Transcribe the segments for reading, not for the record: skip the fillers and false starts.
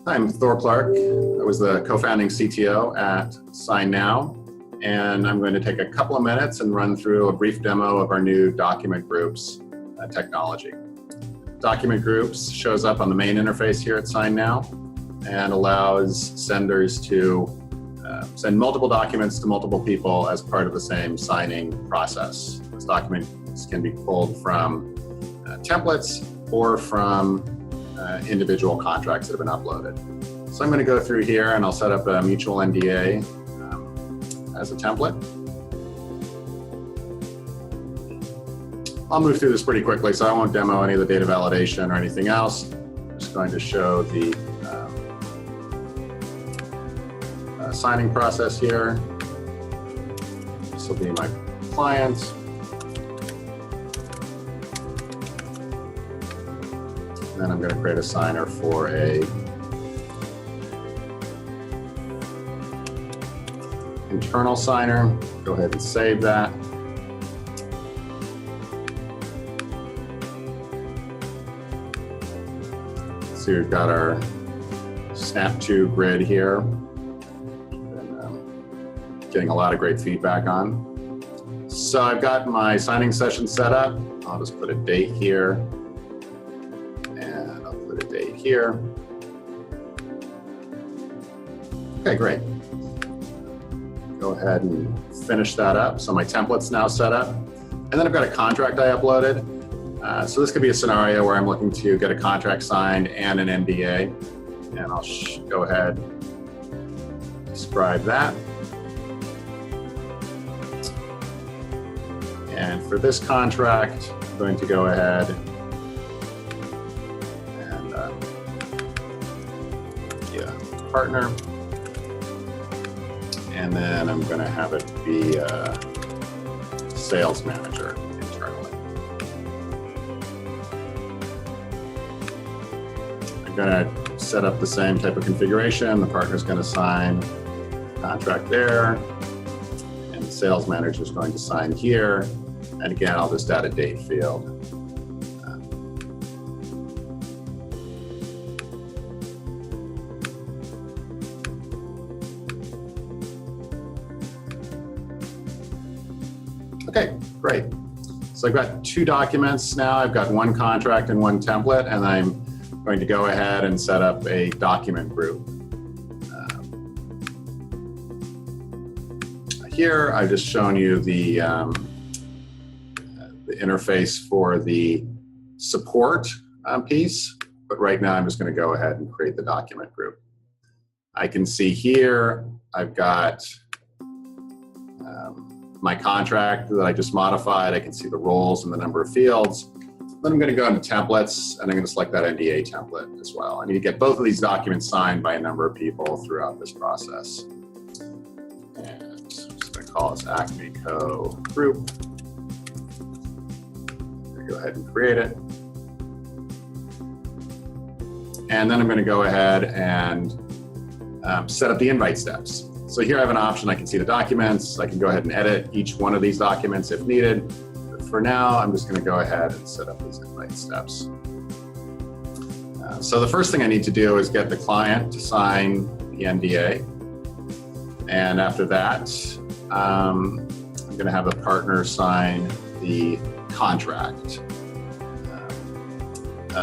I'm Thor Clark. I was the co-founding CTO at SignNow, and I'm going to take a couple of minutes and run through a brief demo of our new document groups technology. Document groups shows up on the main interface here at SignNow and allows senders to send multiple documents to multiple people as part of the same signing process. Those documents can be pulled from templates or from individual contracts that have been uploaded. So I'm going to go through here and I'll set up a mutual NDA as a template. I'll move through this pretty quickly, so I won't demo any of the data validation or anything else. I'm just going to show the signing process here. This will be my client. Then I'm going to create a signer for a internal signer. Go ahead and save that. So we've got our Snap to grid here. And, getting a lot of great feedback on. So I've got my signing session set up. I'll just put a date here. Here. Okay, great. Go ahead and finish that up. So my template's now set up. And then I've got a contract I uploaded. So this could be a scenario where I'm looking to get a contract signed and an NDA. And I'll go ahead and describe that. And for this contract, I'm going to go ahead partner, and then I'm going to have it be a sales manager internally. I'm going to set up the same type of configuration. The partner's going to sign the contract there, and the sales manager is going to sign here. And again, I'll just add a date field. Okay, great. So I've got two documents now. I've got one contract and one template, and I'm going to go ahead and set up a document group. Here, I've just shown you the interface for the support piece, but right now I'm just going to go ahead and create the document group. I can see here, I've got my contract that I just modified. I can see the roles and the number of fields. Then I'm going to go into templates, and I'm going to select that NDA template as well. I need to get both of these documents signed by a number of people throughout this process. And I'm just going to call this Acme Co group. I'm going to go ahead and create it. And then I'm going to go ahead and set up the invite steps. So here I have an option. I can see the documents. I can go ahead and edit each one of these documents if needed. But for now, I'm just going to go ahead and set up these invite steps. So the first thing I need to do is get the client to sign the NDA. And after that, I'm going to have the partner sign the contract.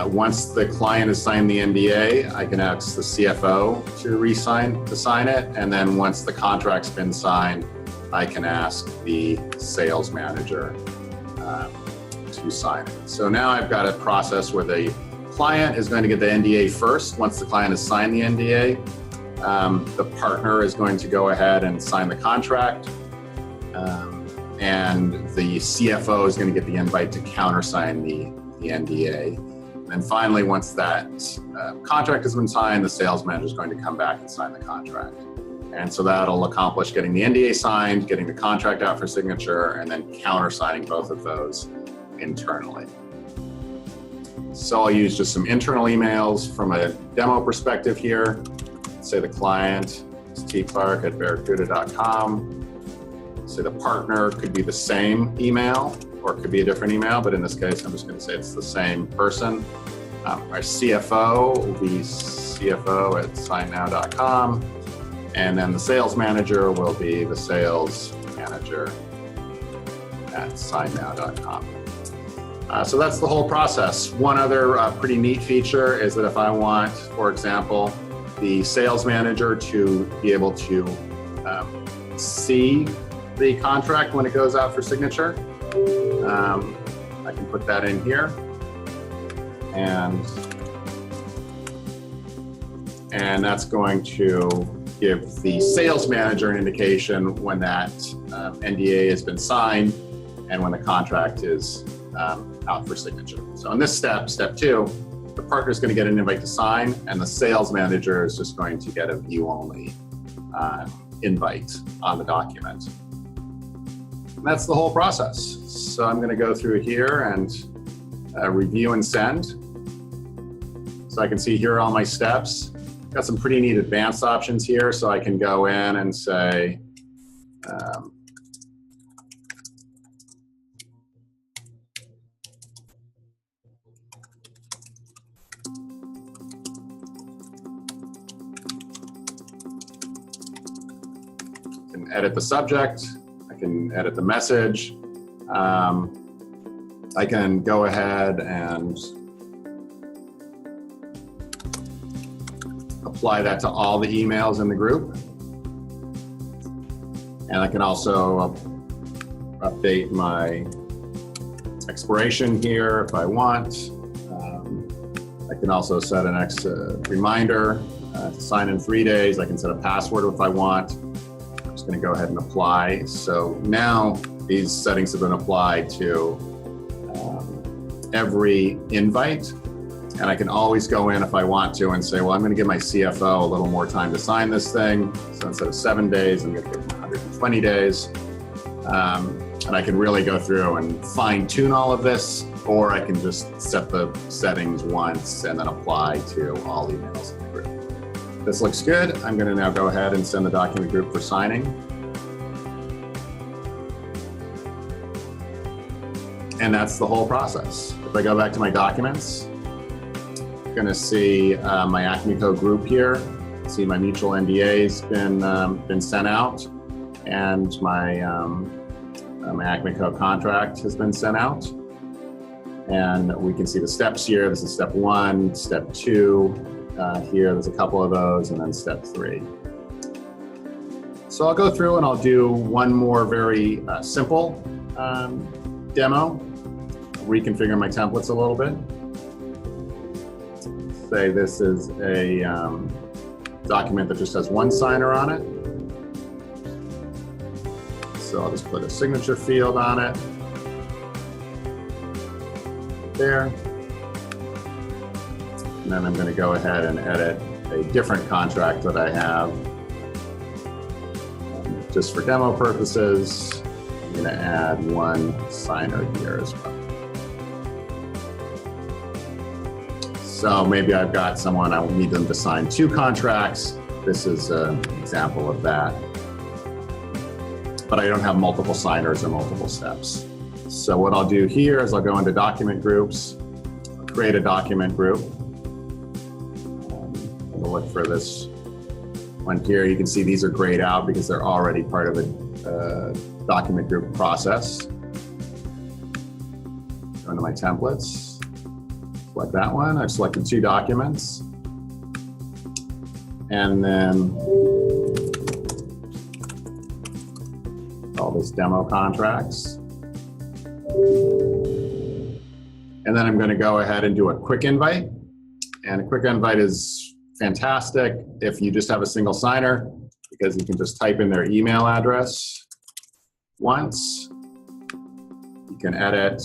Once the client has signed the NDA, I can ask the CFO to sign it, and then once the contract's been signed, I can ask the sales manager to sign it. So now I've got a process where the client is going to get the NDA first. Once the client has signed the NDA, the partner is going to go ahead and sign the contract, and the CFO is going to get the invite to countersign the NDA. And finally, once that contract has been signed, the sales manager is going to come back and sign the contract. And so that'll accomplish getting the NDA signed, getting the contract out for signature, and then countersigning both of those internally. So I'll use just some internal emails from a demo perspective here. Say the client is tclark@barracuda.com. Say the partner could be the same email or it could be a different email, but in this case, I'm just going to say it's the same person. Our CFO will be cfo@signnow.com. And then the sales manager will be the sales manager at SignNow.com. So that's the whole process. One other pretty neat feature is that if I want, for example, the sales manager to be able to see the contract when it goes out for signature, I can put that in here. And that's going to give the sales manager an indication when that NDA has been signed and when the contract is out for signature. So in this step 2, the partner is going to get an invite to sign, and the sales manager is just going to get a view-only invite on the document. And that's the whole process. So I'm going to go through here and review and send. So I can see here are all my steps. Got some pretty neat advanced options here, so I can go in and say, I can edit the subject, I can edit the message, I can go ahead and apply that to all the emails in the group. And I can also update my expiration here if I want. I can also set an reminder to sign in 3 days. I can set a password if I want. I'm just going to go ahead and apply. So now these settings have been applied to every invite. And I can always go in if I want to and say, well, I'm going to give my CFO a little more time to sign this thing. So instead of 7 days, I'm going to give him 120 days. And I can really go through and fine tune all of this, or I can just set the settings once and then apply to all emails in the group. This looks good. I'm going to now go ahead and send the document group for signing. And that's the whole process. If I go back to my documents, going to see my Acme Co group here. See my mutual NDA's been sent out, and my Acme Co contract has been sent out. And we can see the steps here. This is step 1, step 2. Here, there's a couple of those, and then step 3. So I'll go through and I'll do one more very simple demo, reconfigure my templates a little bit. Say this is a document that just has one signer on it. So I'll just put a signature field on it. There. And then I'm going to go ahead and edit a different contract that I have. Just for demo purposes, I'm going to add one signer here as well. So maybe I've got someone, I need them to sign 2 contracts. This is an example of that. But I don't have multiple signers or multiple steps. So what I'll do here is I'll go into document groups, create a document group. We'll look for this one here. You can see these are grayed out because they're already part of a document group process. Go into my templates. Select that one. I've selected 2 documents. And then all this demo contracts. And then I'm going to go ahead and do a quick invite. And a quick invite is fantastic if you just have a single signer, because you can just type in their email address once. You can edit.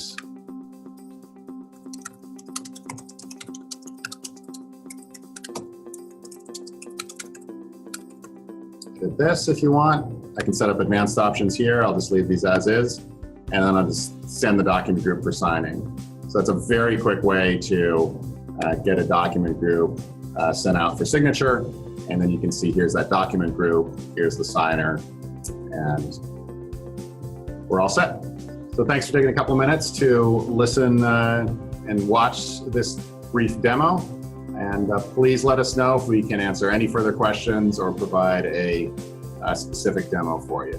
Edit this if you want. I can set up advanced options here. I'll just leave these as is. And then I'll just send the document group for signing. So it's a very quick way to get a document group sent out for signature. And then you can see here's that document group, here's the signer, and we're all set. So thanks for taking a couple minutes to listen and watch this brief demo, and please let us know if we can answer any further questions or provide a specific demo for you.